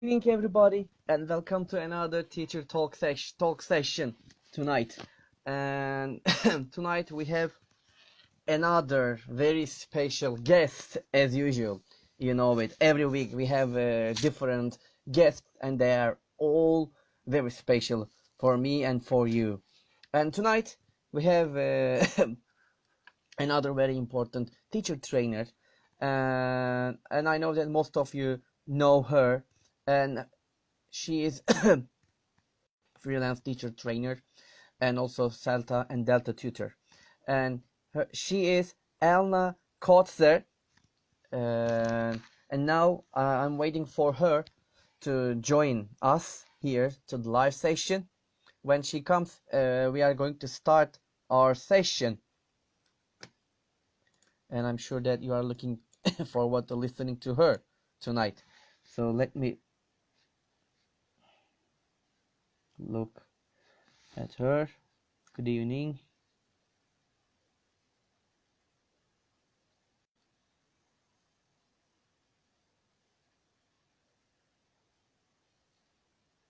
Evening, everybody, and welcome to another teacher talk session tonight. And tonight we have another very special guest, as usual. You know it. Every week we have a different guest, and they are all very special for me and for you. And tonight we have another very important teacher trainer, and I know that most of you know her, and she is freelance teacher trainer and also Celta and Delta tutor. And she is Elna Coetzer, and now I'm waiting for her to join us here to the live session. When she comes, we are going to start our session, and I'm sure that you are looking forward to listening to her tonight. So let me look at her. Good evening.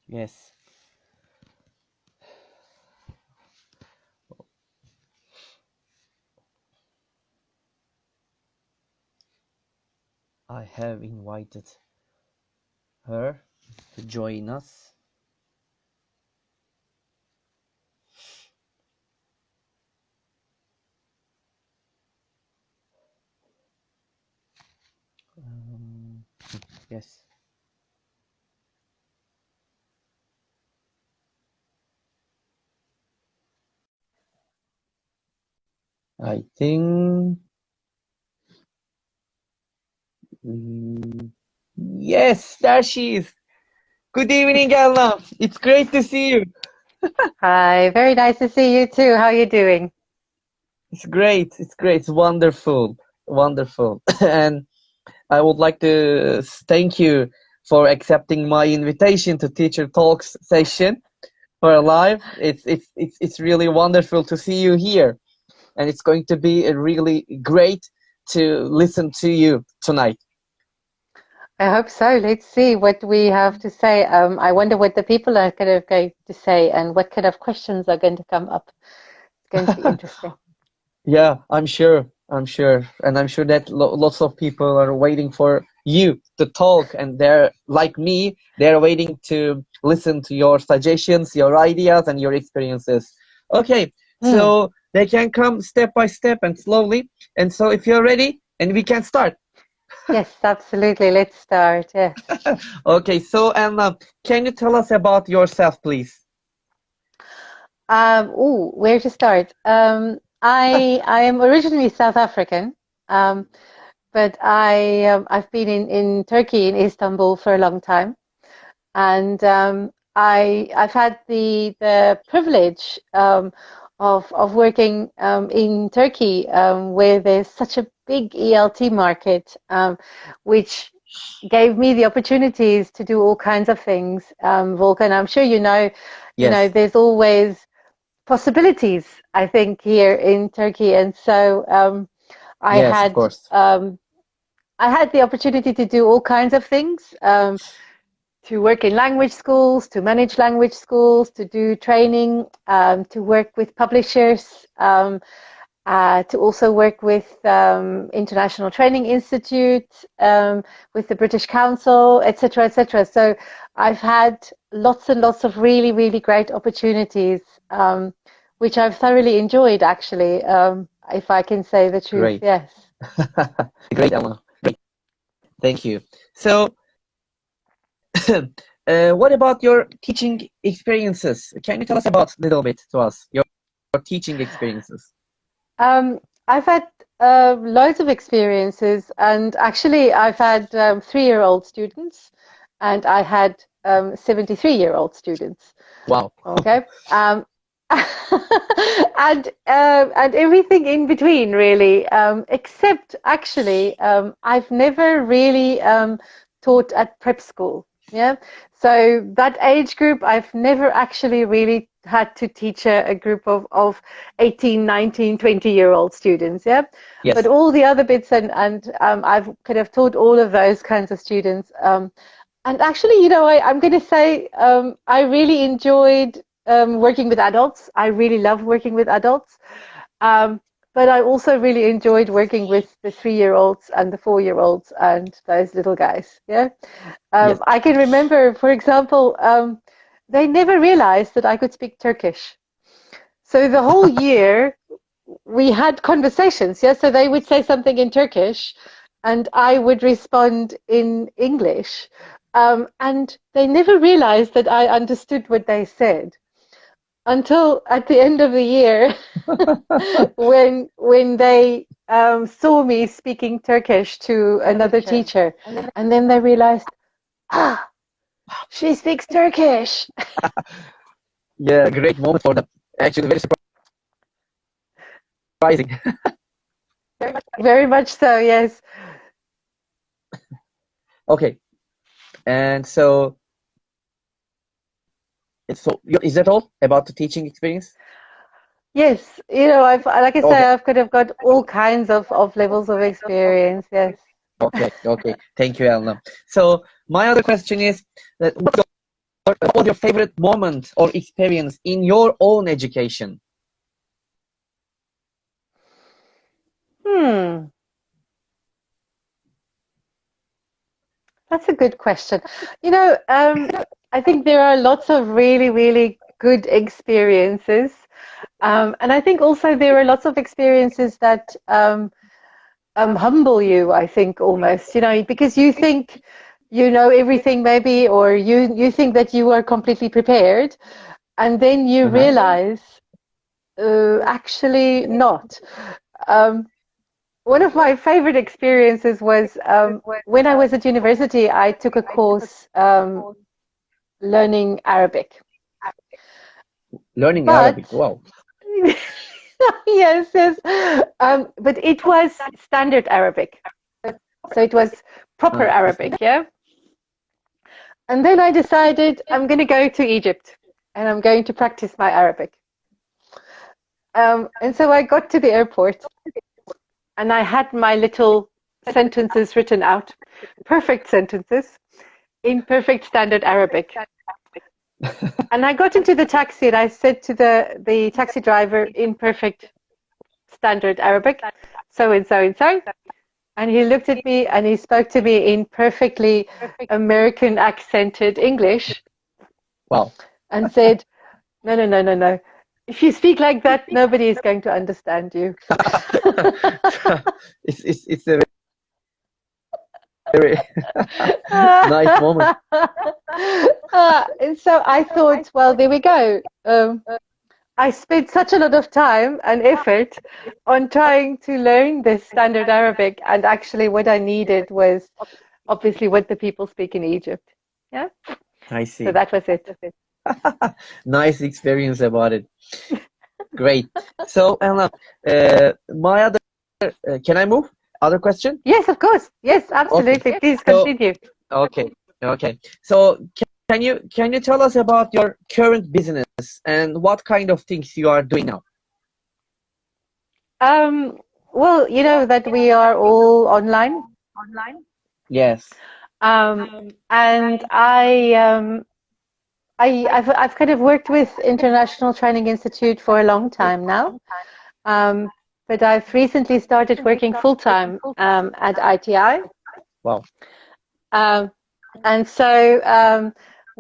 Yes. I have invited her to join us. Yes. I think. Yes, there she is. Good evening, Elna. It's great to see you. Hi, very nice to see you too. How are you doing? It's great. It's great. It's wonderful. Wonderful. And I would like to thank you for accepting my invitation to Teacher Talks session for live. It's really wonderful to see you here, and it's going to be a really great to listen to you tonight. I hope so. Let's see what we have to say. I wonder what the people are going to say and what kind of questions are going to come up. It's going to be interesting. Yeah, I'm sure. I'm sure. And I'm sure that lots of people are waiting for you to talk, and they're like me, they're waiting to listen to your suggestions, your ideas, and your experiences. Okay, Hmm. so they can come step by step and slowly. And so if you're ready, and we can start. Yes, absolutely. Let's start. Yes. Okay, so Anna, can you tell us about yourself, please? Where to start? I am originally South African, um, but I've been in Turkey in Istanbul for a long time. And I've had the privilege of working in Turkey, where there's such a big ELT market, which gave me the opportunities to do all kinds of things. Volkan, I'm sure Yes. there's always possibilities, I think, here in Turkey, and so I Yes, of had course. um, I had the opportunity to do all kinds of things. To work in language schools, to manage language schools, to do training, to work with publishers, to also work with International Training Institute, with the British Council, etc., etc. So I've had lots and lots of really, really great opportunities, which I've thoroughly enjoyed, actually, if I can say the truth. Great. Yes. Great, Anna. Great. Thank you. So, what about your teaching experiences? Can you tell us about a little bit to us, your teaching experiences? I've had loads of experiences, and actually, I've had 3-year-old students, and I had 73-year-old students. Wow. Okay, and everything in between, really. Except actually, I've never really taught at prep school. Yeah, so that age group, I've never actually really had to teach a group of 18, 19, 20-year-old students. Yeah, but Yes. all the other bits and I've kind of taught all of those kinds of students. And actually, I'm going to say I really enjoyed working with adults. I really love working with adults. Um, but I also really enjoyed working with the 3-year-olds and the 4-year-olds and those little guys. Yeah. Yes. I can remember, for example, they never realized that I could speak Turkish. So the whole year we had conversations. Yeah. So they would say something in Turkish and I would respond in English. And they never realized that I understood what they said until at the end of the year when they saw me speaking Turkish to another teacher, and then they realized, ah, she speaks Turkish. Yeah, great moment for them. Actually, very surprising. Very much so, yes. Okay, and is that all about the teaching experience? Yes, I've, like I say, Okay, I've kind of got all kinds of levels of experience, yes. okay. Thank you, Elna. So my other question is that what was your favorite moment or experience in your own education? Hmm, that's a good question. I think there are lots of really, really good experiences. And I think also there are lots of experiences that humble you, I think, almost, because you think you know everything maybe, or you think that you are completely prepared, and then you Uh-huh. realize actually not. Um, One of my favorite experiences was when I was at university, I took a course learning Arabic. Learning But Arabic. Wow. yes, yes. But it was standard Arabic. So it was proper I see. Arabic, yeah? And then I decided I'm going to go to Egypt and I'm going to practice my Arabic. And so I got to the airport and I had my little sentences written out, perfect sentences in perfect standard Arabic. And I got into the taxi and I said to the taxi driver in perfect standard Arabic, so and so and so. And he looked at me and he spoke to me in perfectly American accented English Wow. and said, no, no, no, no, no. If you speak like that, nobody is going to understand you. It's a very nice moment. And so I thought, well, there we go. I spent such a lot of time and effort on trying to learn this standard Arabic, and actually, what I needed was obviously what the people speak in Egypt. Yeah, I so see. that was it. Nice experience about it. Great. So, Elna, my other, can I move? Other question? Yes, of course. Yes, Okay. absolutely. Please So, continue. okay, okay. So, can you tell us about your current business and what kind of things you are doing now? Um, well, you know that we are all online, Yes. um, and I've kind of worked with International Training Institute for a long time now. Um, but I've recently started working full time at ITI. Wow. Um, and so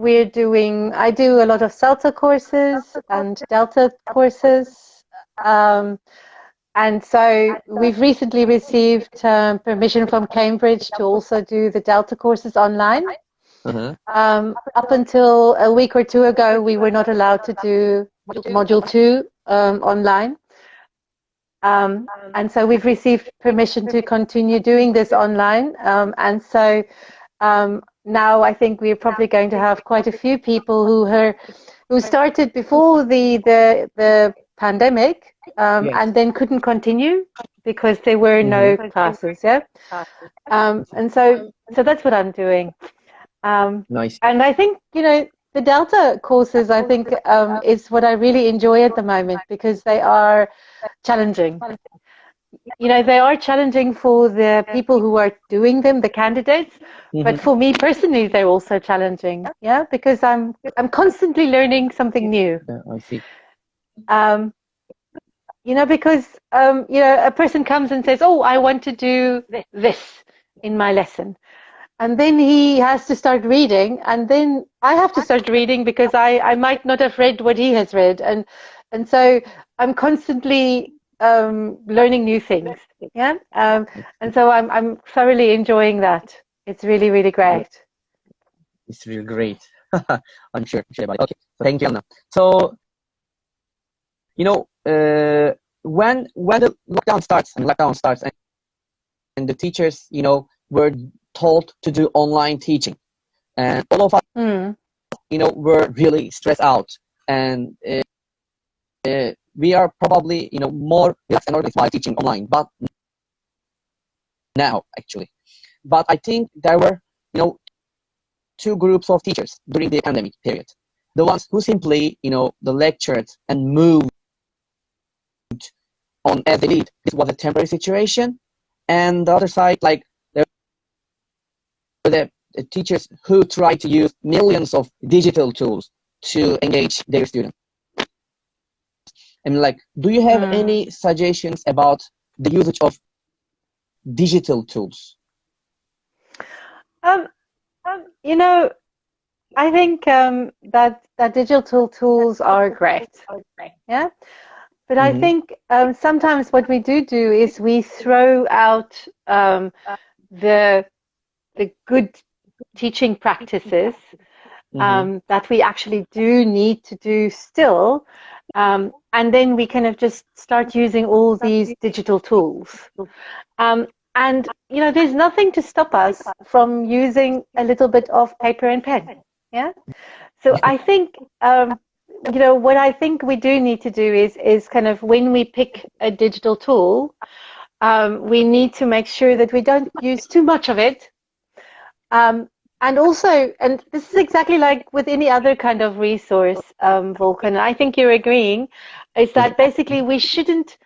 I do a lot of Celta courses and Delta courses. Um, and so we've recently received permission from Cambridge to also do the Delta courses online. Uh-huh. Up until a week or two ago, we were not allowed to do Module 2 online. And so we've received permission to continue doing this online. And so now I think we're probably going to have quite a few people who started before the pandemic Yes. and then couldn't continue because there were no Mm-hmm. classes. Yeah. And so that's what I'm doing. Um, Nice. and I think, the Delta courses, I think, is what I really enjoy at the moment because they are challenging. they are challenging for the people who are doing them, the candidates. But for me personally, they're also challenging. Yeah, because I'm constantly learning something new. I see. Um, because a person comes and says, "Oh, I want to do this in my lesson," and then he has to start reading, and then I have to start reading because I might not have read what he has read, and so I'm constantly learning new things. Yeah, and so I'm thoroughly enjoying that. It's really, really great. It's really great. I'm sure about it. Okay, so thank you, Elna. So, when the lockdown starts, and the teachers, were told to do online teaching, and all of us, were really stressed out, and we are probably, more relaxed and organized by teaching online, but now actually. But I think there were, two groups of teachers during the pandemic period. The ones who simply, the lectured and moved on as they did. This was a temporary situation. And the other side, like, there were the teachers who tried to use millions of digital tools to engage their students. I mean, like, do you have any suggestions about the usage of digital tools? I think that digital tools are great. Yeah. But I think sometimes what we do is we throw out the good teaching practices that we actually do need to do still, and then we kind of just start using all these digital tools. And there's nothing to stop us from using a little bit of paper and pen. Yeah. So I think what I think we do need to do is kind of, when we pick a digital tool, we need to make sure that we don't use too much of it. And also, and this is exactly like with any other kind of resource, Volkan, I think you're agreeing, is that basically we shouldn't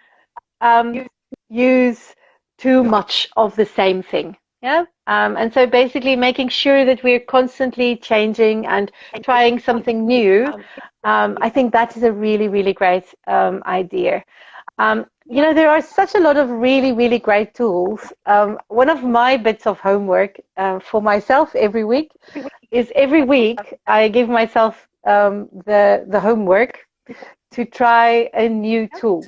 use too much of the same thing. Yeah. And so basically making sure that we're constantly changing and trying something new. I think that is a really, really great idea. There are such a lot of really, really great tools. One of my bits of homework for myself every week is I give myself the homework to try a new tool.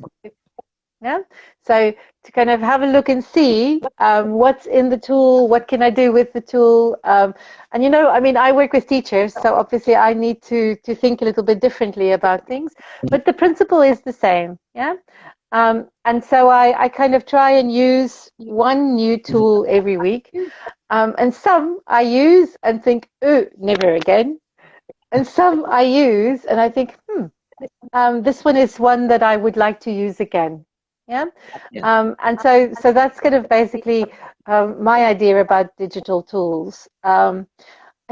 Yeah. So to kind of have a look and see what's in the tool, what can I do with the tool, and I mean, I work with teachers, so obviously I need to think a little bit differently about things, but the principle is the same. Yeah. And so I kind of try and use one new tool every week, and some I use and think, oh, never again, and some I use and I think, this one is one that I would like to use again. Yeah. And so that's kind of basically my idea about digital tools. I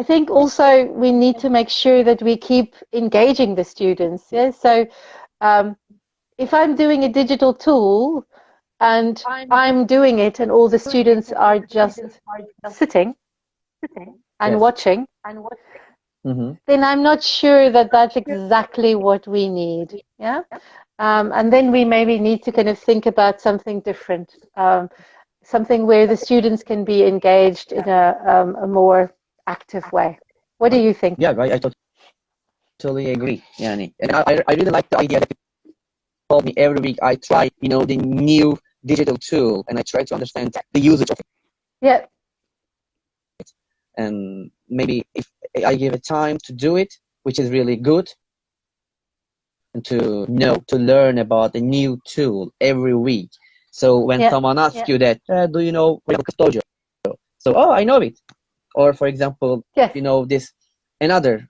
think also we need to make sure that we keep engaging the students. Yeah. So if I'm doing a digital tool and I'm doing it and all the students are just sitting and watching, then I'm not sure that that's exactly what we need. Yeah. And then we maybe need to kind of think about something different, something where the students can be engaged in a more active way. What do you think? Yeah, I totally agree. Yeah, and I really like the idea that you told me every week I try, the new digital tool, and I try to understand the usage of it. Yeah. And maybe if I give it time to do it, which is really good, and to learn about a new tool every week. So when someone asks you that, do you know Custodial? So, oh, I know it. Or for example, this another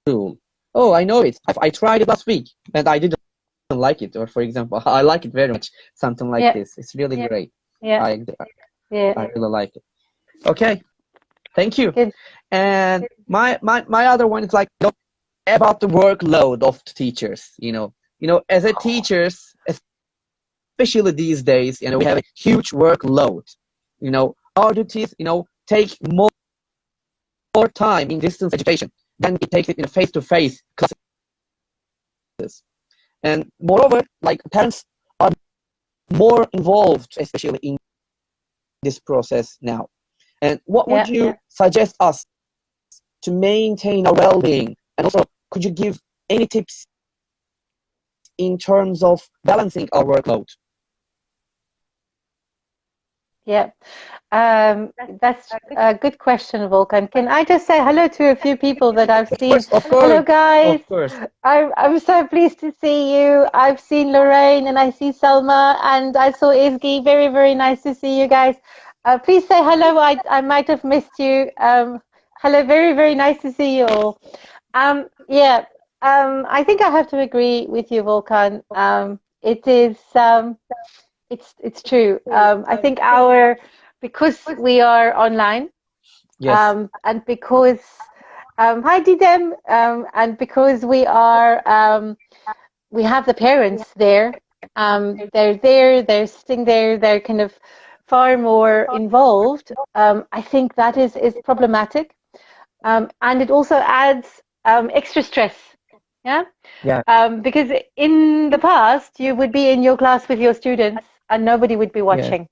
tool. Oh, I know it. I tried it last week and I didn't like it. Or for example, I like it very much. Something like this. It's really great. Yeah. I really like it. Okay. Thank you. Good. And my other one is like about the workload of teachers. As a teachers, especially these days, we have a huge workload. Our duties, take more time in distance education than it takes it in a face-to-face classes. And moreover, like parents are more involved, especially in this process now. And what would you suggest us to maintain our well-being? And also, could you give any tips in terms of balancing our workload? Yeah, that's a good question, Volkan. Can I just say hello to a few people that I've seen? Of course, Hello, guys. of course. I'm so pleased to see you. I've seen Lorraine and I see Selma and I saw Izgi. Very, very nice to see you guys. Please say hello. I might have missed you. Hello, very, very nice to see you all. Yeah, I think I have to agree with you, Volkan. It is. It's true. I think because we are online, Yes. and because hi Didem, and because we have the parents there. They're there. They're sitting there. They're kind of far more involved. I think that is problematic, and it also adds extra stress. Yeah. Yeah. Because in the past, you would be in your class with your students and nobody would be watching.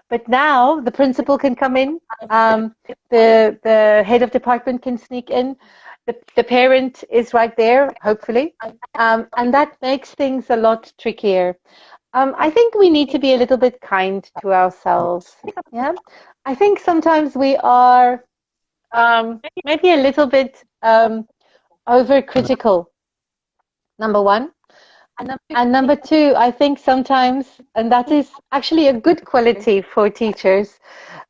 But now the principal can come in, the head of department can sneak in, the parent is right there, hopefully, and that makes things a lot trickier. I think we need to be a little bit kind to ourselves. Yeah, I think sometimes we are maybe a little bit overcritical. Number one. And number two, I think sometimes, and that is actually a good quality for teachers,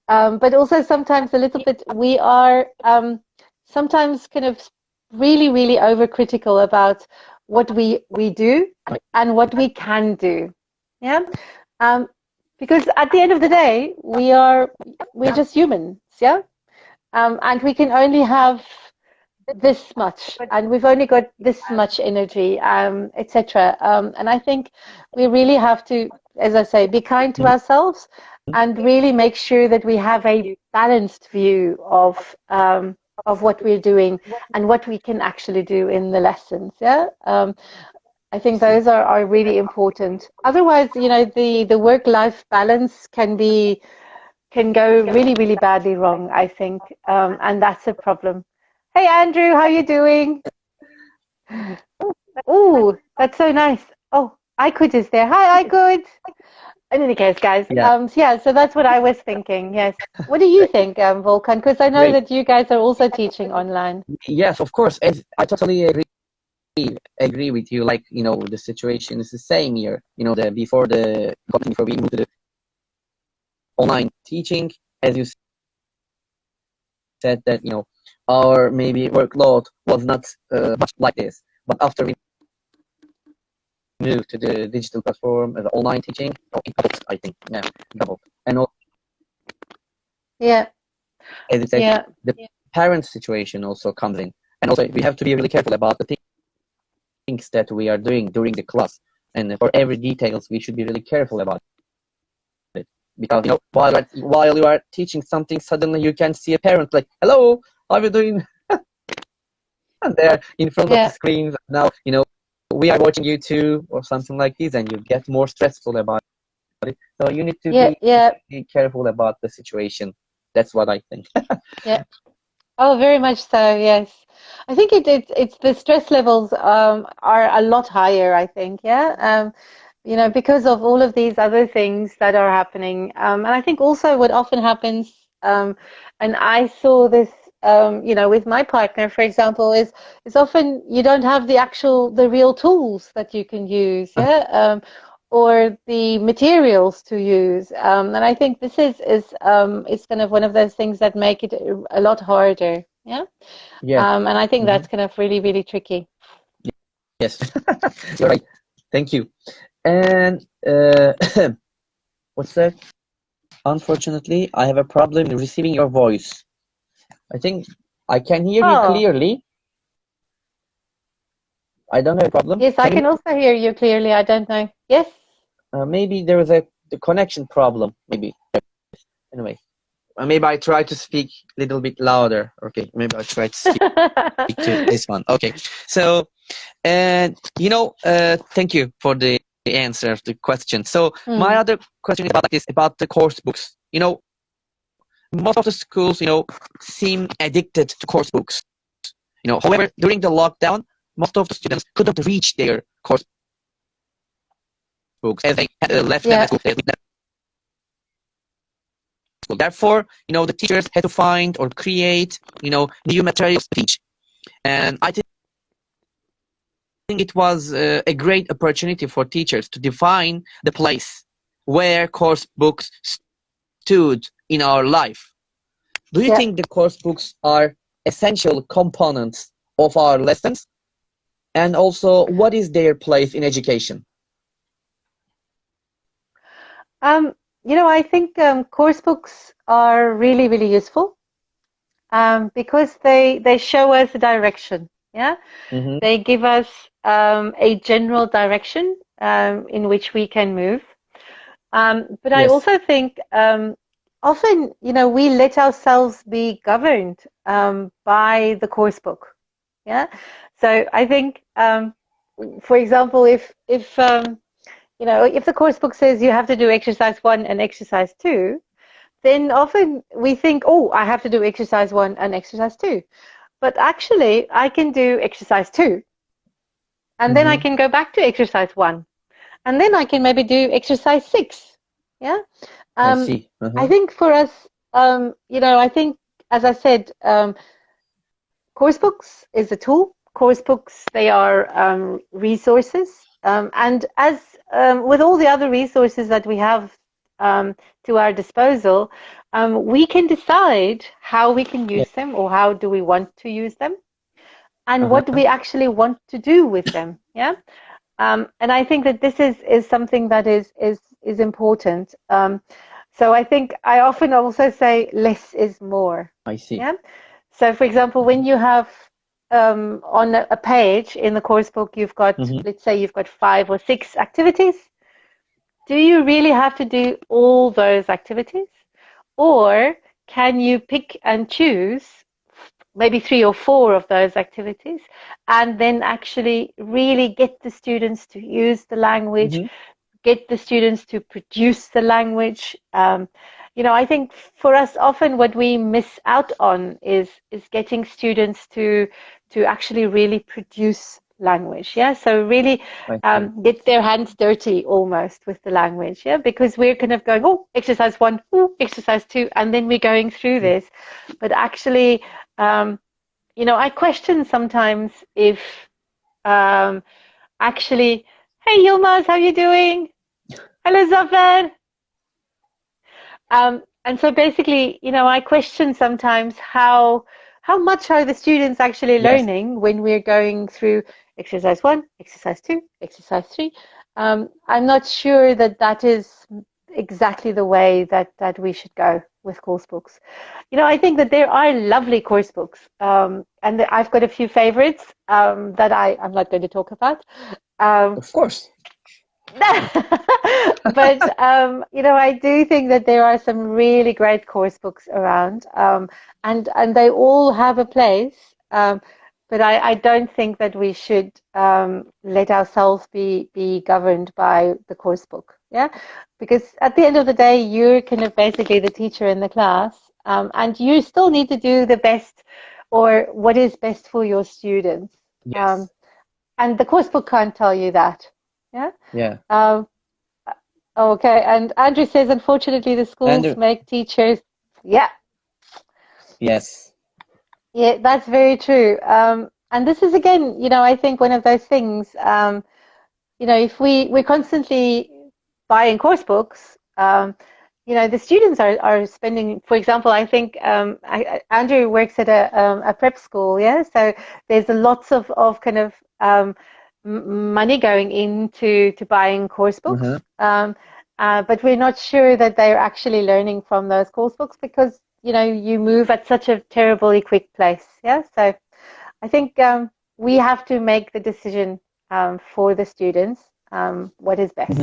but also sometimes a little bit, we are sometimes kind of really, really overcritical about what we do and what we can do. Yeah. Because at the end of the day, we're just humans. Yeah. And we can only have this much and we've only got this much energy, etc. And I think we really have to, as I say, be kind to ourselves and really make sure that we have a balanced view of what we're doing and what we can actually do in the lessons. Yeah. I think those are really important. Otherwise, the work-life balance can go really, really badly wrong, I think, and that's a problem. Hey Andrew, how you doing? Oh, that's so nice. Oh, Aykut is there. Hi Aykut. In any case, guys, so that's what I was thinking. Yes. What do you think, Volkan? Because I know that you guys are also teaching online. Yes, of course. And I totally agree with you. Like, the situation is the same here. Before we moved to the online teaching, as you said that, our maybe workload was not much like this. But after we moved to the digital platform, the online teaching, it doubled, I think. Yeah, doubled. And also, as you said, the parent situation also comes in. And also, we have to be really careful about the things that we are doing during the class. And for every details, we should be really careful about it. Because, while you are teaching something, suddenly you can see a parent like, hello, how are you doing? And they're in front of the screens. Now, we are watching YouTube or something like this, and you get more stressful about it. So you need to be careful about the situation. That's what I think. Yeah. Oh, very much so. Yes, I think it's the stress levels are a lot higher, I think. Yeah. Because of all of these other things that are happening. And I think also what often happens, and I saw this, with my partner, for example, is often you don't have the real tools that you can use, or the materials to use. And I think this is kind of one of those things that make it a lot harder. Yeah. And I think that's kind of really, really tricky. Yes, you're right. Thank you. And what's that? Unfortunately, I have a problem receiving your voice. I think I can hear you clearly. I don't have a problem. Yes, I can also hear you clearly. I don't know. Yes. maybe there was the connection problem. Maybe anyway. Maybe I try to speak a little bit louder. Okay, maybe I try to speak to this one. Okay, so and thank you for the answer of the question. So my other question is about the course books. Most of the schools seem addicted to course books. However, during the lockdown, most of the students couldn't reach their course books as they left them at school. Therefore, the teachers had to find or create, new materials to teach. And I think it was a great opportunity for teachers to define the place where course books stood in our life. Do you think the course books are essential components of our lessons? And also, what is their place in education? I think course books are really, really useful because they show us a direction. Yeah, they give us a general direction in which we can move. But I also think often, we let ourselves be governed by the course book. Yeah, so I think, for example, if the course book says you have to do exercise 1 and exercise 2, then often we think, oh, I have to do exercise 1 and exercise 2. But actually, I can do exercise 2. And then I can go back to exercise 1. And then I can maybe do exercise 6. Yeah? I see. I think for us, I think, as I said, course books is a tool. Course books, they are resources. And as with all the other resources that we have to our disposal, we can decide how we can use them or how do we want to use them and what we actually want to do with them. Yeah. And I think that this is something that is important. So I think I often also say less is more. I see. Yeah. So for example, when you have on a page in the course book, you've got, let's say you've got 5 or 6 activities. Do you really have to do all those activities? Or can you pick and choose maybe 3 or 4 of those activities and then actually really get the students to use the language, get the students to produce the language? I think for us often what we miss out on is getting students to actually really produce language. Yeah, so really get their hands dirty almost with the language. Yeah, because we're kind of going, oh, exercise 1, oh, exercise 2, and then we're going through this. But actually, I question sometimes if actually, hey Yilmaz, how you doing? Hello Zafar. And so basically, I question sometimes how much are the students actually learning when we're going through exercise 1, exercise 2, exercise 3. I'm not sure that is exactly the way that we should go with course books. I think that there are lovely course books, and I've got a few favorites that I'm not going to talk about. Of course. But I do think that there are some really great course books around, and they all have a place. But I don't think that we should let ourselves be governed by the course book. Yeah, because at the end of the day, you're kind of basically the teacher in the class, and you still need to do the best or what is best for your students. Yes. And the course book can't tell you that. Yeah. Yeah. Okay. And Andrew says, unfortunately, the schools make teachers. Yeah. Yes. Yeah, that's very true. And this is again, I think one of those things. If we're constantly buying course books, the students are spending. For example, I think Andrew works at a prep school. Yeah. So there's lots of kind of money going into buying course books, but we're not sure that they're actually learning from those course books because you move at such a terribly quick pace. Yeah, so I think we have to make the decision for the students what is best.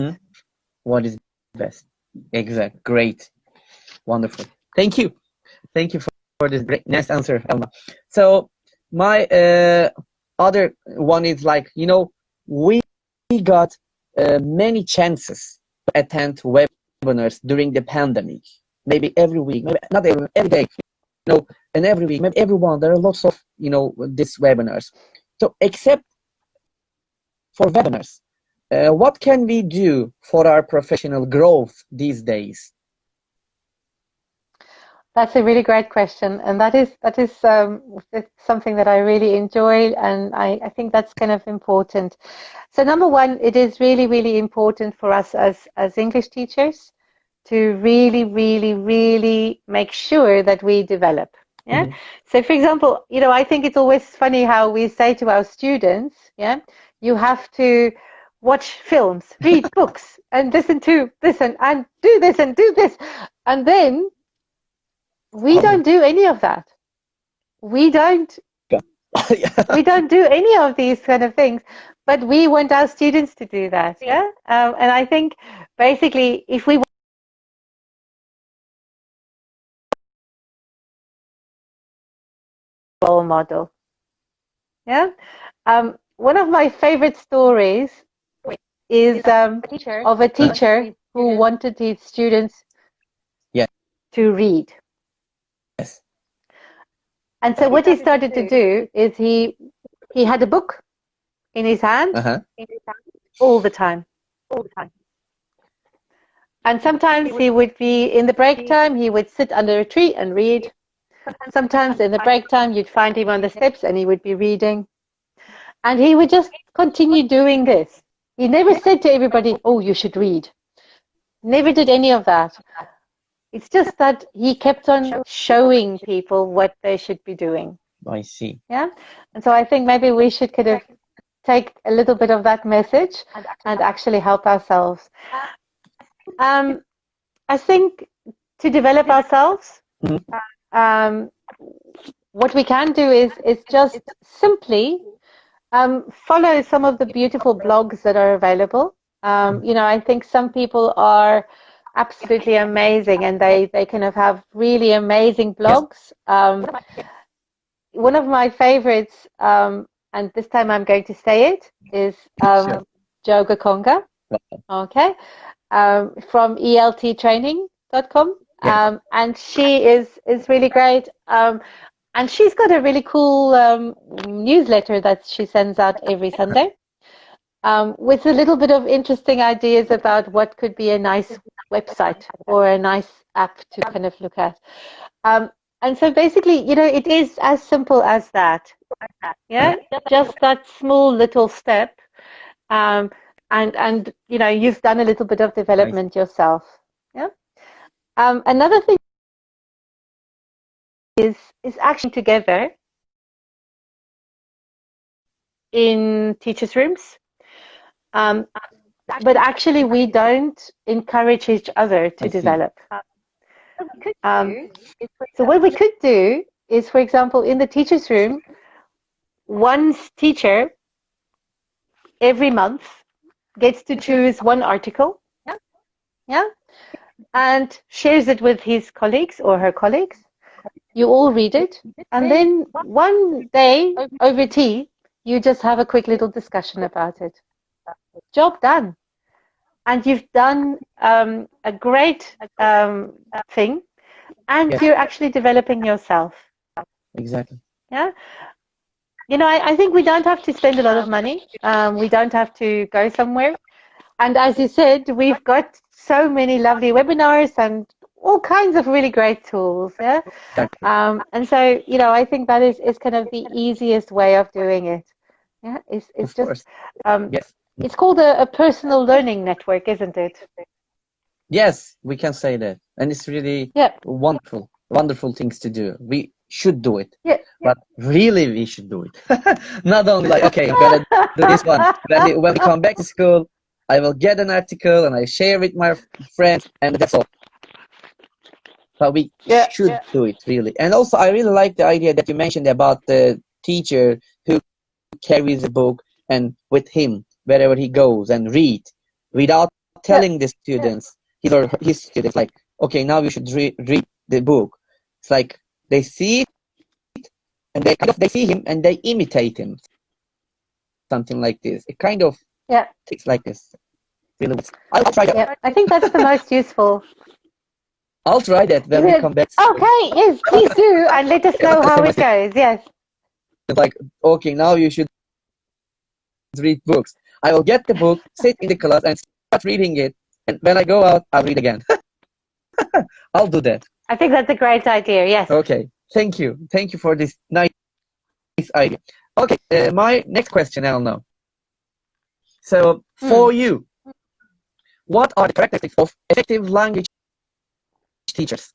What is best? Exact. Great. Wonderful. Thank you. Thank you for this great, nice answer, Elna. So my other one is like, you know, we got many chances to attend webinars during the pandemic. Maybe every week, maybe not every day, you know, and every week, maybe everyone. There are lots of, you know, these webinars. So except for webinars, what can we do for our professional growth these days? That's a really great question, and that's something that I really enjoy, and I think that's kind of important. So number one, it is really, really important for us as English teachers to really, really, really make sure that we develop. Yeah. Mm-hmm. So for example, you know, I think it's always funny how we say to our students, yeah, you have to watch films, read books, and listen to this and do this and do this. And then we don't do any of that. We don't we don't do any of these kind of things, but we want our students to do that. Yeah. And I think basically if we role model. Yeah. One of my favorite stories is of a teacher who wanted his students Yeah. to read. Yes. And so what he started to do is he had a book in his hand all the time. And sometimes he would be in the break time, he would sit under a tree and read. Sometimes in the break time, you'd find him on the steps and he would be reading. And he would just continue doing this. He never said to everybody, oh, you should read. Never did any of that. It's just that he kept on showing people what they should be doing. I see. Yeah. And so I think maybe we should kind of take a little bit of that message and actually help ourselves. I think to develop ourselves, what we can do is just simply follow some of the beautiful blogs that are available. You know, I think some people are absolutely amazing and they kind of have really amazing blogs. One of my favorites, and this time I'm going to say it, is Joga Conga, okay, from elttraining.com. And she is really great. And she's got a really cool newsletter that she sends out every Sunday with a little bit of interesting ideas about what could be a nice website or a nice app to kind of look at. And so basically, you know, it is as simple as that. Yeah, just that small little step. And you know, you've done a little bit of development yourself. Yeah. Another thing is actually together in teachers' rooms. But actually we don't encourage each other to develop. So what we could do is, for example, in the teachers' room, one teacher every month gets to choose one article, yeah, and shares it with his colleagues or her colleagues. You all read it, and then one day over tea, you just have a quick little discussion about it. Job done. And you've done a great thing, and you're actually developing yourself. Exactly. Yeah. You know, I think we don't have to spend a lot of money. We don't have to go somewhere. And as you said, we've got so many lovely webinars and all kinds of really great tools. Yeah. Exactly. And so, you know, I think that is kind of the easiest way of doing it. Yeah. It's just, yes. It's called a personal learning network, isn't it? Yes, we can say that. And it's really wonderful, wonderful things to do. We should do it. Yeah. But really, we should do it. Not only like, okay, I'm going to do this one. When we come back to school, I will get an article and I share with my friends, and that's all. But we should do it, really. And also, I really like the idea that you mentioned about the teacher who carries a book and with him wherever he goes and read without telling the students, his students, like, okay, now you should read the book. It's like they see it, and they see him and they imitate him, something like this. It kind of it's like this. Really, I'll try that. Yeah, I think that's the most useful. I'll try that when we come back. Okay, yes, please do, and let us know how it goes. Yes. It's like, okay, now you should read books. I will get the book, sit in the class, and start reading it. And when I go out, I'll read again. I'll do that. I think that's a great idea. Yes. Okay. Thank you. Thank you for this nice idea. Okay. My next question, Elna. So, for you, what are the characteristics of effective language teachers?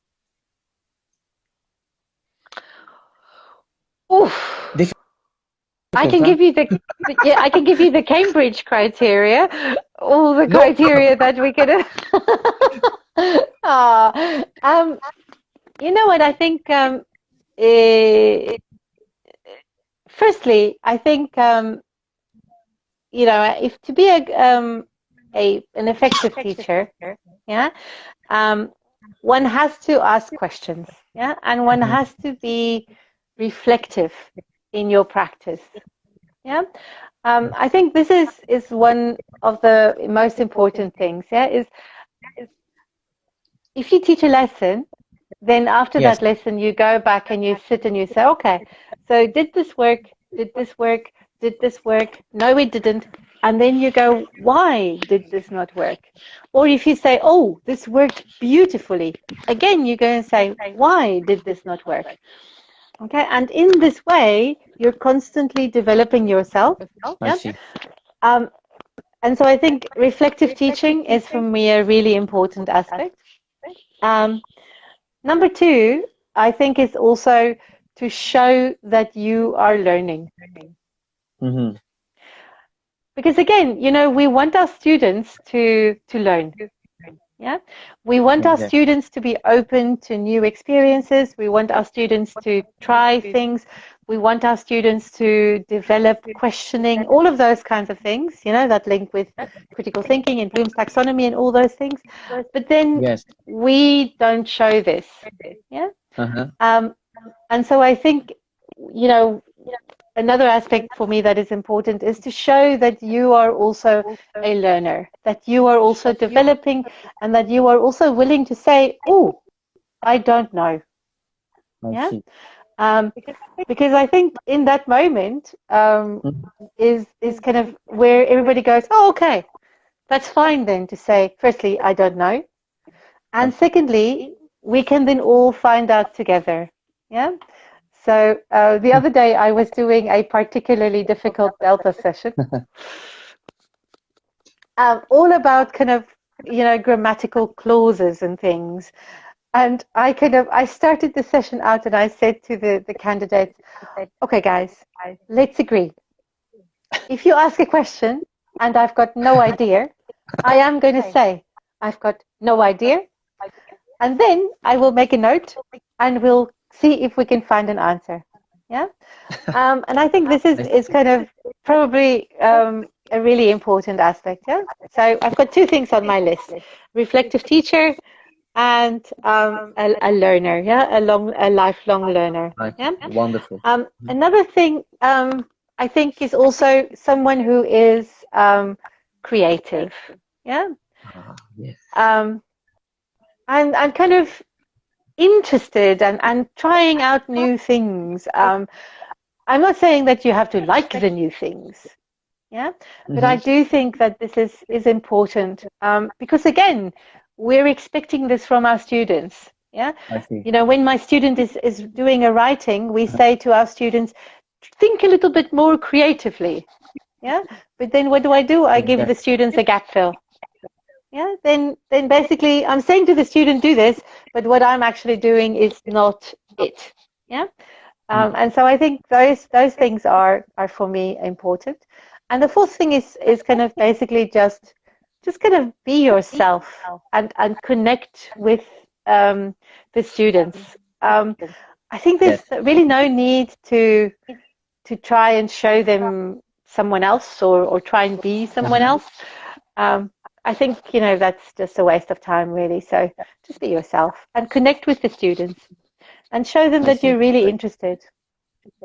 Oof. I can give you the Cambridge criteria, all the criteria that we could. You know what? I think firstly, I think you know, if to be an effective teacher, one has to ask questions, and one has to be reflective in your practice. I think this is one of the most important things. Is if you teach a lesson, then after that lesson you go back and you sit and you say, okay, so did this work? Did this work? Did this work? No, it didn't. And then you go, why did this not work? Or if you say, oh, this worked beautifully, again you go and say, why did this not work? Okay, and in this way, you're constantly developing yourself. I see. And so I think reflective teaching is for me a really important aspect. Number two, I think is also to show that you are learning. Because again, you know, we want our students to learn. We want our students to be open to new experiences. We want our students to try things. We want our students to develop questioning, all of those kinds of things, you know, that link with critical thinking and Bloom's taxonomy and all those things. But then we don't show this. And so I think, you know, another aspect for me that is important is to show that you are also a learner, that you are also developing, and that you are also willing to say, oh, I don't know. Because I think in that moment is kind of where everybody goes, oh, okay, that's fine then to say, firstly, I don't know. And secondly, we can then all find out together. So the other day I was doing a particularly difficult Delta session, all about kind of, you know, grammatical clauses and things. And I started the session out and I said to the candidates, okay, guys, let's agree. If you ask a question and I've got no idea, I am going to say, I've got no idea. And then I will make a note and we'll see if we can find an answer. And I think this is kind of probably a really important aspect. So I've got two things on my list: reflective teacher and a learner. A lifelong learner. Wonderful. Another thing I think is also someone who is creative. Yes. And kind of interested and trying out new things. I'm not saying that you have to like the new things, but I do think that this is important because again, we're expecting this from our students. I see. You know, when my student is doing a writing, we say to our students, think a little bit more creatively. But then what do? I give the students a gap fill. Then basically I'm saying to the student, do this, but what I'm actually doing is not it. And so I think those things are for me important. And the fourth thing is kind of basically just kind of be yourself and connect with the students. I think there's really no need to try and show them someone else or try and be someone else. I think, that's just a waste of time, really. So just be yourself and connect with the students and show them I that see. you're really interested.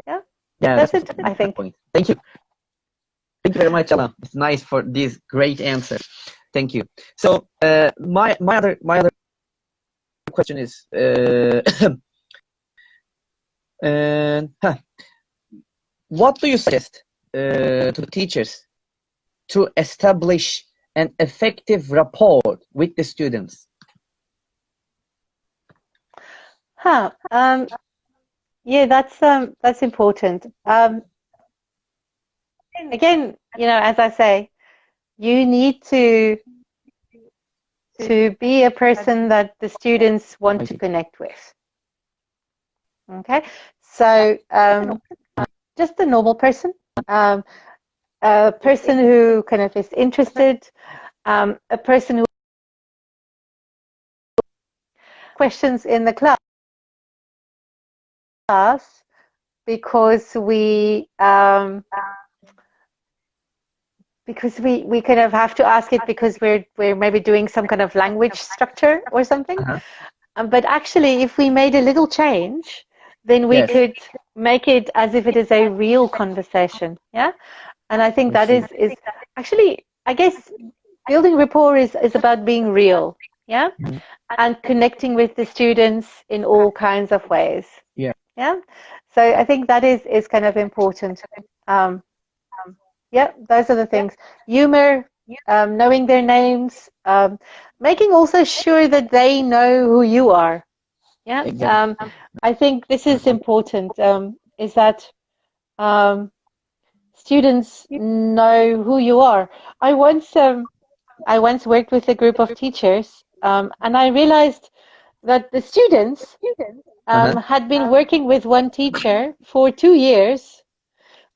Yeah, Yeah, that's that's it, I think. point. Thank you. Thank you very much, Elna. It's nice for this great answer. Thank you. So, my other question is, what do you suggest to teachers to establish an effective rapport with the students? Yeah, that's important. Again, as I say, you need to be a person that the students want to connect with. Okay, so just a normal person, a person who kind of is interested, a person who questions in the class because we kind of have to ask it because we're maybe doing some kind of language structure or something. But actually, if we made a little change, then we could make it as if it is a real conversation. Yeah, and I think that is actually, I guess, building rapport is about being real. Yeah, and connecting with the students in all kinds of ways. Yeah, so I think that is kind of important. Yeah, those are the things. Humor, knowing their names, making also sure that they know who you are. Yeah, I think this is important. Is that students know who you are. I once worked with a group of teachers, and I realized that the students had been working with one teacher for 2 years,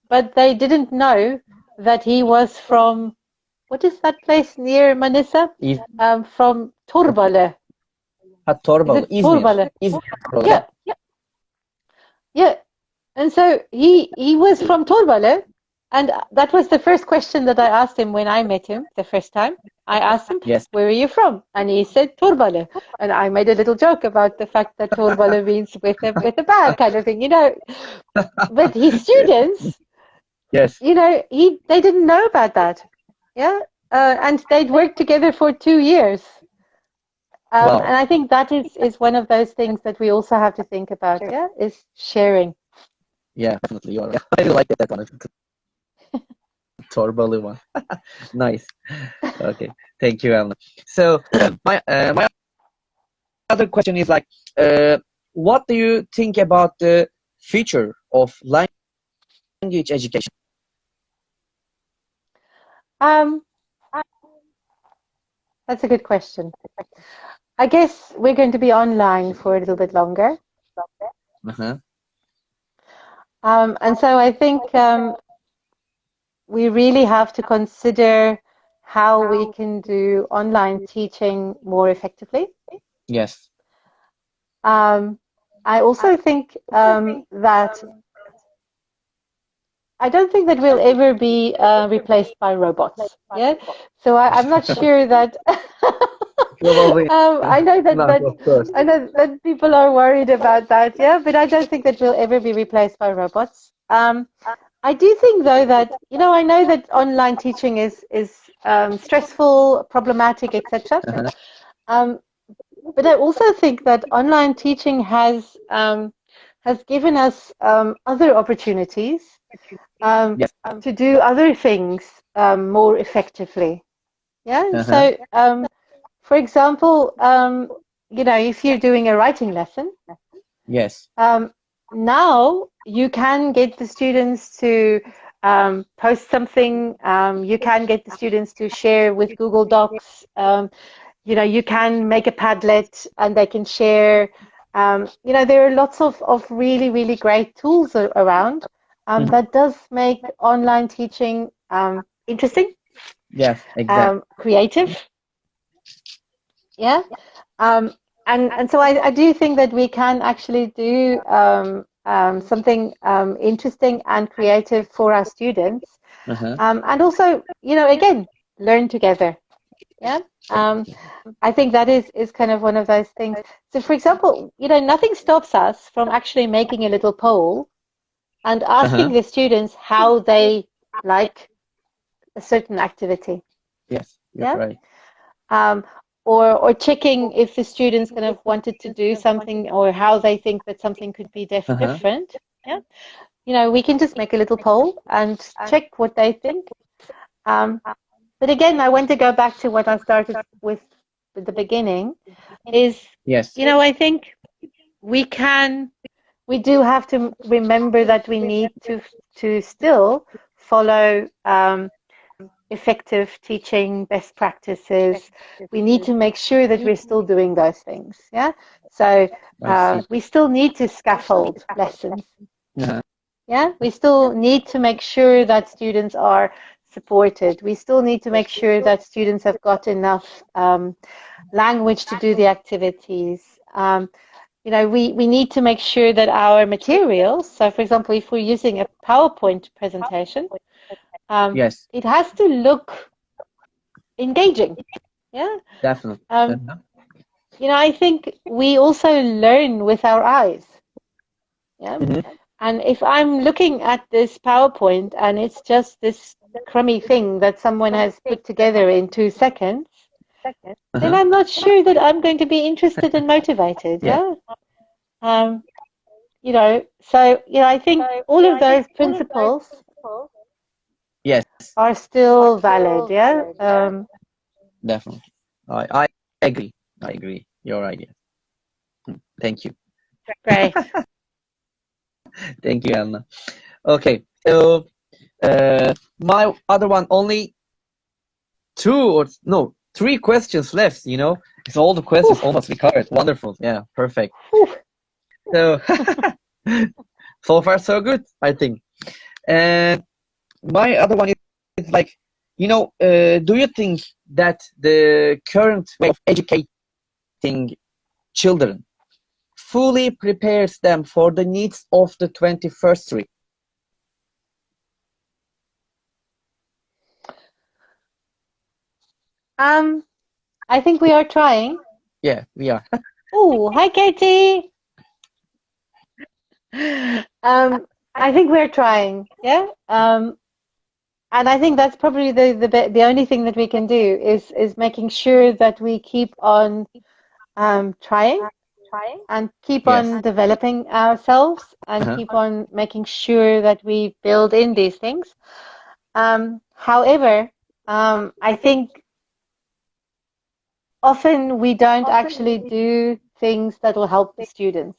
but they didn't know that he was from, what is that place near Manisa? From Torbalı. Torbalı, Torbalı. İzmir. Yeah. And so he was from Torbalı, and that was the first question that I asked him when I met him the first time. I asked him, where are you from? And he said Torbalı. And I made a little joke about the fact that Torbalı means with a bag kind of thing, But his students, they didn't know about that. Yeah. And they'd worked together for 2 years. Wow. And I think that is one of those things that we also have to think about, is sharing. Yeah, definitely. You are right. I really like that one. Torbalı one. Nice. Okay. Thank you, Elna. So my other question is like, what do you think about the future of language education? That's a good question. I guess we're going to be online for a little bit longer. And so I think we really have to consider how we can do online teaching more effectively. Yes. I also think that I don't think that we'll ever be replaced by robots. Yeah, so I'm not sure that. I know that people are worried about that. Yeah, but I don't think that we'll ever be replaced by robots. I do think, though, that I know that online teaching is stressful, problematic, etc. But I also think that online teaching has given us other opportunities to do other things more effectively. Yeah. So, for example, if you're doing a writing lesson, now you can get the students to post something. You can get the students to share with Google Docs. You can make a Padlet and they can share. There are lots of really, really great tools around. That does make online teaching interesting. Yes, exactly. Creative. Yeah. And so I do think that we can actually do something interesting and creative for our students. And also, again, learn together. Yeah. I think that is kind of one of those things. So, for example, nothing stops us from actually making a little poll and asking the students how they like a certain activity. Yes, you're Yeah. right. Or checking if the students kind of wanted to do something or how they think that something could be different. Yeah. We can just make a little poll and check what they think. But again, I want to go back to what I started with at the beginning is, Yes. I think we do have to remember that we need to still follow effective teaching best practices. We need to make sure that we're still doing those things. Yeah. So I see. we still need to scaffold lessons. Uh-huh. Yeah. We still need to make sure that students are supported. We still need to make sure that students have got enough language to do the activities. We need to make sure that our materials, so for example, if we're using a PowerPoint presentation, Yes, it has to look engaging. Yeah. definitely. I think we also learn with our eyes. Yeah. And if I'm looking at this PowerPoint and it's just this crummy thing that someone has put together in 2 seconds, then I'm not sure that I'm going to be interested and motivated. Yeah. So I think all of those principles Yes, are still valid. Yeah. definitely. I agree. I agree. You're right. Yes. Thank you. Great. Thank you, Elna. Okay, so my other one, only three questions left, It's all the questions almost we covered. Wonderful. Yeah, perfect. So so far so good, I think. And my other one is like, do you think that the current way of educating children fully prepares them for the needs of the 21st century? I think we are trying. Yeah, we are. Oh, hi, Katie. I think we're trying. Yeah. And I think that's probably the only thing that we can do is making sure that we keep on trying and keep Yes. on developing ourselves and keep on making sure that we build in these things. However, I think often we don't actually do things that will help the students.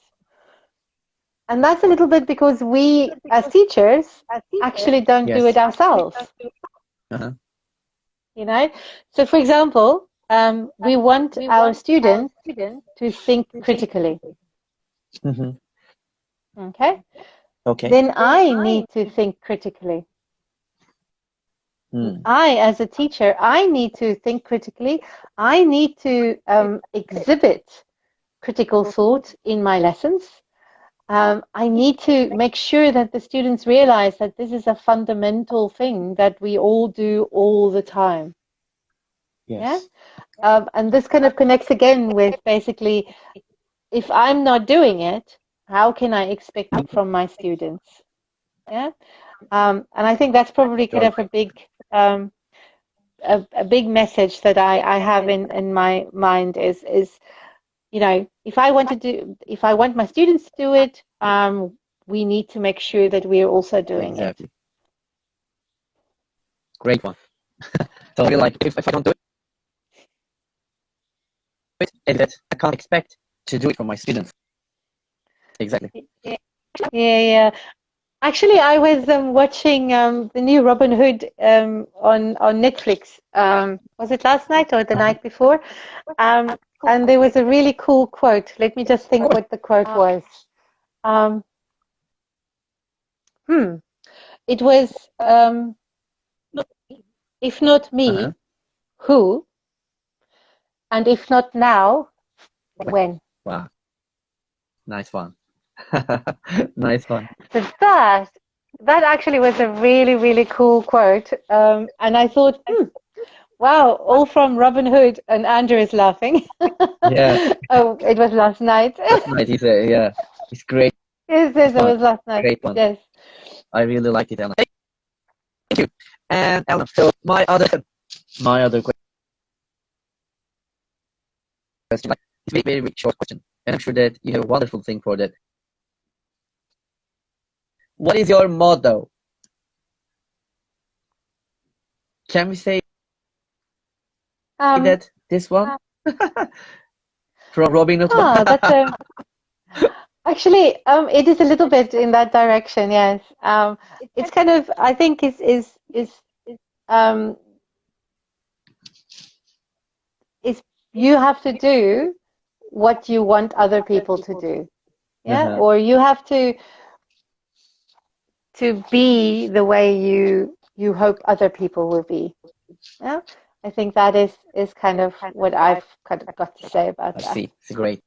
And that's a little bit because we, as teachers, actually don't do Yes. it ourselves. So for example, we want our students to think critically. Okay. Okay. Then I need to think critically. I, as a teacher, I need to think critically. I need to exhibit critical thought in my lessons. I need to make sure that the students realize that this is a fundamental thing that we all do all the time. Yes. Yeah. And this kind of connects again with basically, if I'm not doing it, how can I expect it from my students? Yeah. And I think that's probably kind of a big message that I have in my mind is if I want my students to do it, we need to make sure that we're also doing Exactly. it. Great one. So you're like, if I don't do it, I can't expect to do it for my students. Exactly. Yeah. Actually, I was watching the new Robin Hood on Netflix. Was it last night or the night before? And there was a really cool quote. Let me just think what the quote was. It was, if not me, who? And if not now, when? Wow. Nice one. Nice one. So that actually was a really, really cool quote. And I thought, Wow, all from Robin Hood, and Andrew is laughing. Yeah, Oh, it was last night. last night he's yeah, it's great Yes, yes, it one, was last night. great one. Yes. I really liked it, Elna. Thank you. And Elna, so my other question, like, it's a very, very short question, and I'm sure that you have a wonderful thing for that. What is your motto? Can we say Um, that this one from Robin Hood? that's a actually it is a little bit in that direction, yes. It's kind of I think um is you have to do what you want other people to do. Yeah, Uh-huh. or you have to be the way you hope other people will be. Yeah, I think that is kind of what I've kind of got to say about I that. see. It's great.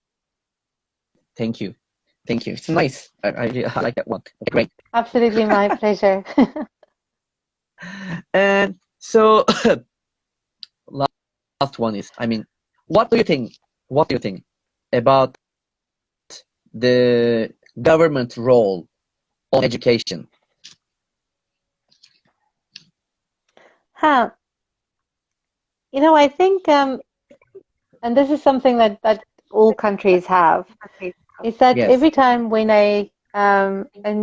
Thank you. Thank you. It's nice. I like that one. Great. Absolutely my pleasure. And so last one is, I mean, what do you think? What do you think about the government role on education? Huh. I think and this is something that all countries have, is that Yes. every time when a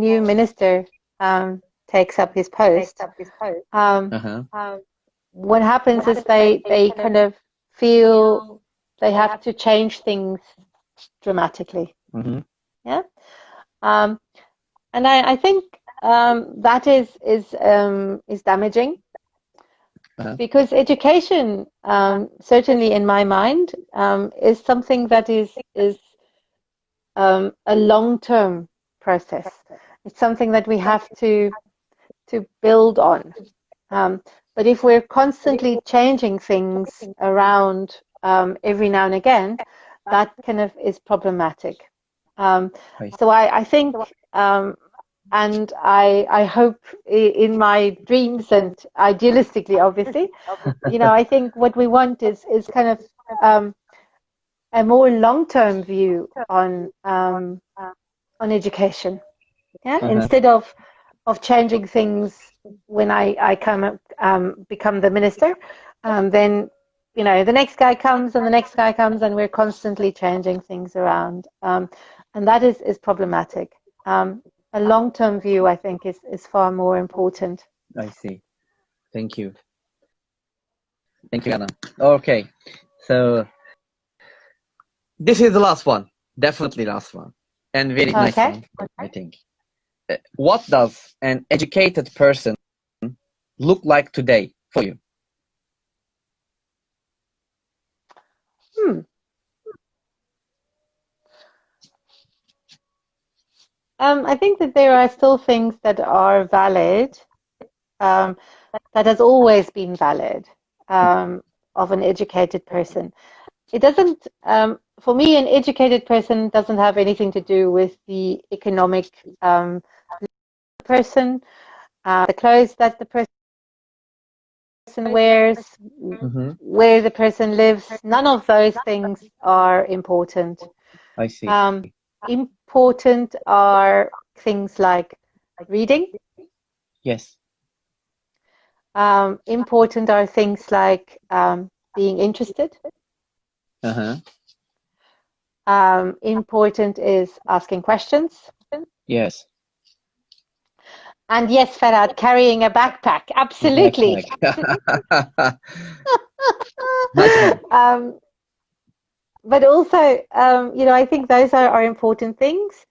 new minister takes up his post, um, Uh-huh. what happens is they kind of feel they have to change things dramatically. Mm-hmm. Yeah. Um, and I think that is damaging Uh-huh. because education, certainly in my mind, is something that is a long-term process. It's something that we have to build on. But if we're constantly changing things around every now and again, that kind of is problematic. Um, I so I think, and I hope in my dreams and idealistically, obviously, I think what we want is kind of a more long-term view on education. Yeah, Uh-huh. instead of changing things when I come become the minister, then the next guy comes and the next guy comes and we're constantly changing things around, and that is problematic. A long-term view, I think, is far more important. I see. Thank you. Thank you, Anna. Okay. So this is the last one. Definitely last one. And very nice Okay. one, I think. What does an educated person look like today for you? Hmm. I think that there are still things that are valid, um, that has always been valid, of an educated person. It doesn't, for me, an educated person doesn't have anything to do with the economic person, the clothes that the person wears, Mm-hmm. where the person lives. None of those things are important. I see. Important are things like reading. Yes. Important are things like being interested. Uh-huh. Important is asking questions. Yes. And yes, Farad, carrying a backpack, absolutely. Backpack. Nice one. But also, I think those are important things.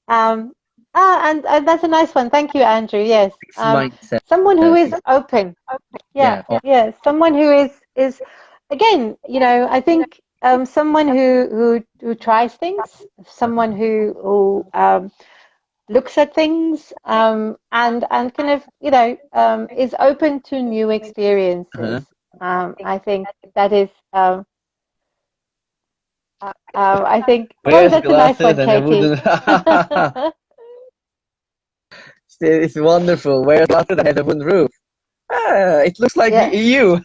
Um, and that's a nice one. Thank you, Andrew. Yes. Fixed mindset. Someone who is open. Yeah, Yeah. Oh, yeah. Someone who is again, I think someone who tries things, someone who looks at things, and kind of is open to new experiences. uh-huh. I think that is. I think. Oh, Wears that's a nice glasses one, and a Katie. wooden. It's wonderful. Wears glasses and has a wooden roof. Yeah, it looks like Yeah. you.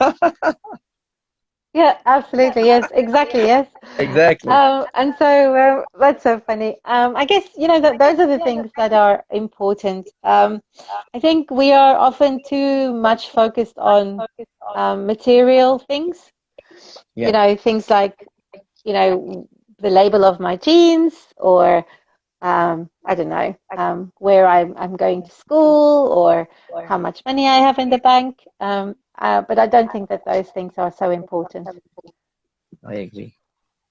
Yeah, absolutely. Yes, exactly. Yes. Exactly. And so that's so funny. I guess, those are the things that are important. I think we are often too much focused on material things, Yeah. things like, the label of my jeans or I don't know, where I'm going to school or how much money I have in the bank. But I don't think that those things are so important. I agree.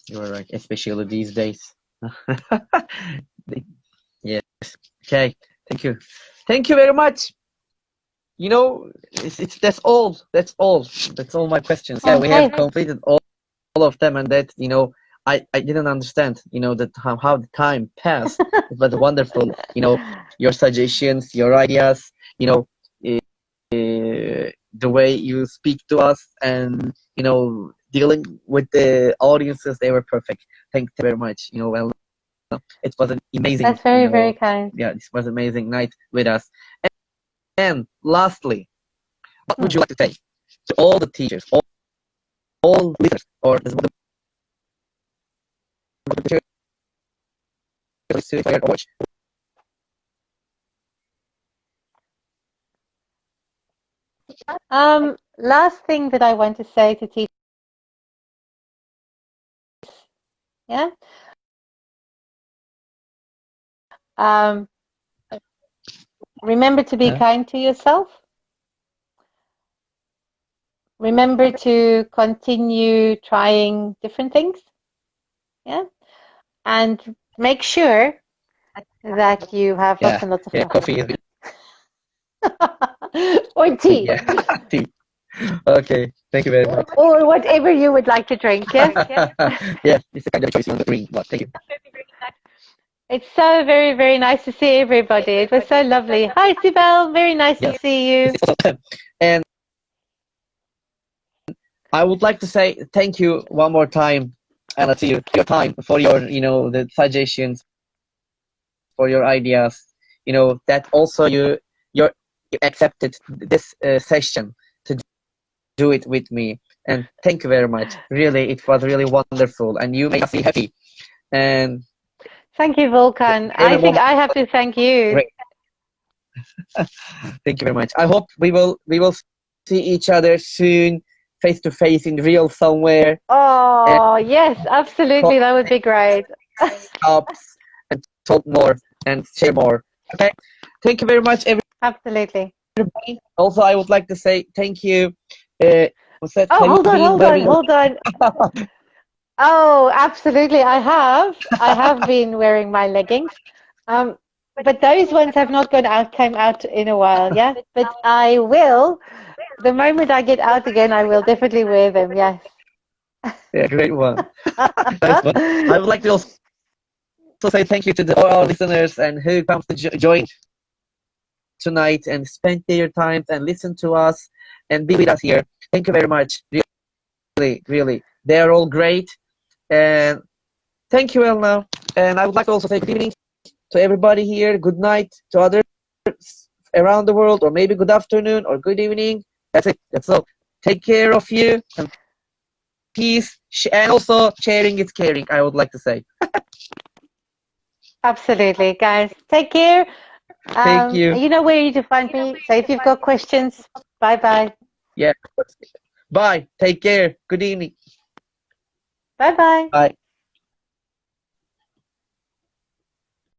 You're right, especially these days. Yes. Okay. Thank you. Thank you very much. It's that's all. That's all. That's all my questions. Yeah, we have Okay. completed all of them, and that I didn't understand. That how the time passed. It was wonderful. Your suggestions, your ideas. The way you speak to us, and dealing with the audiences, they were perfect. Thank you very much. Well, it was an amazing. That's very, very kind. Yeah, this was an amazing night with us. And lastly, what would Hmm. you like to say to all the teachers, all listeners, or watch? Last thing that I want to say to teachers, yeah, um, remember to be Huh? kind to yourself. Remember to continue trying different things, yeah, and make sure that you have lots Yeah, and lots of yeah, coffee coffee is or tea yeah, tea. Okay, thank you very much. or whatever you would like to drink. Yes. Yeah, it's the kind of choice you want to bring. But thank you. It's so very, very nice to see everybody. It was so lovely. Hi, Sibel. Very nice to Yes, see this you. is also and I would like to say thank you one more time, Anna, to you for your time, for your the suggestions, for your ideas. That also you accepted this session to do it with me, and thank you very much. Really, it was really wonderful, and you made us really happy. And Thank you, Volkan. I every think moment, I have to thank you. great. Thank you very much. I hope we will see each other soon, face to face in real somewhere, and Oh, yes, absolutely. That would be great. ups and talk more and share more. Okay. Thank you very much, Absolutely. everybody. Also, I would like to say thank you. Uh, what's that? Oh, Have you hold on, been hold on, wearing? hold on. Oh, absolutely. I have. I have been wearing my leggings. Um, but those ones have not came out in a while, yeah? But I will. The moment I get out again, I will definitely wear them, yes. Yeah, great one. Nice one. I would like to also say thank you to all our listeners and who comes to join tonight and spend their time and listen to us and be with us here. Thank you very much. Really, really. They are all great. And thank you, Elna. And I would like to also say good evening to everybody here. Good night to others around the world, or maybe good afternoon or good evening. That's it. That's all. Take care of you and peace. And also, sharing is caring, I would like to say. Absolutely, guys. Take care. Thank you. You know where to find me. So if you've got questions, bye bye. Yeah. Bye. Take care. Good evening. Bye bye. Bye.